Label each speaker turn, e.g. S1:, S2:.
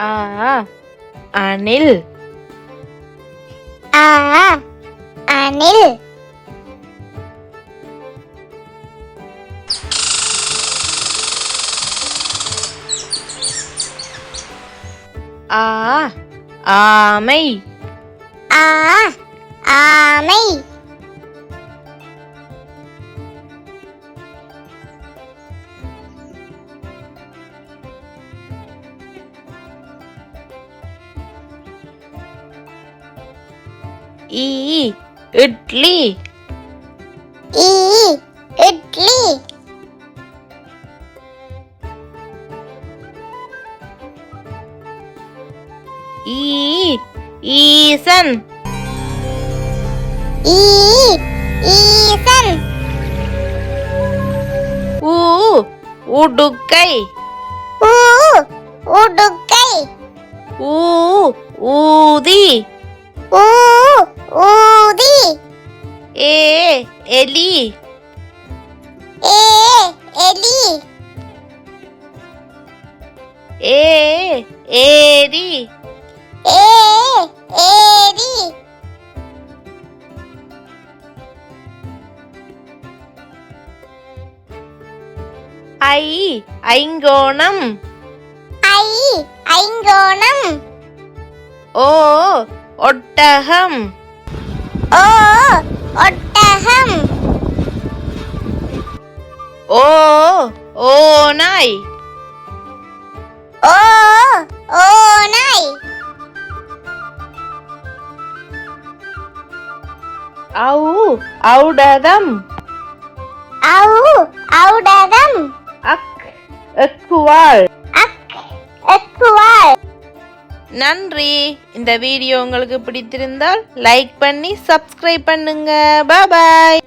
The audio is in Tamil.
S1: ஆ அணில்.
S2: ஆ அணில்.
S1: ஆ ஆமை.
S2: ஆ ஆமை.
S1: ஈ இட்லி.
S2: ஈ இட்லி.
S1: ஈ ஈசன்.
S2: ஈ ஈசன்.
S1: ஊ உடுக்கை.
S2: ஊ உடுக்கை.
S1: ஊ ஊதி.
S2: ஊ ஊதி.
S1: ஏ எலி.
S2: ஏ எலி.
S1: ஏ ஏரி.
S2: ஏ ஏரி.
S1: ஐ ஐங்கோணம்.
S2: ஐ ஐங்கோணம்.
S1: ஓ ஒட்டகம்.
S2: ஓ ஒட்டகம்.
S1: ஓ ஓநாய்.
S2: ஓ ஓநாய்.
S1: ஔ ஔடதம்.
S2: ஔ ஔடதம்.
S1: அக் எக்குவாள்.
S2: அக் எக்குவாள்.
S1: நன்றி. இந்த வீடியோ உங்களுக்கு பிடித்திருந்தால் லைக் பண்ணி சப்ஸ்கிரைப் பண்ணுங்க. பாய்.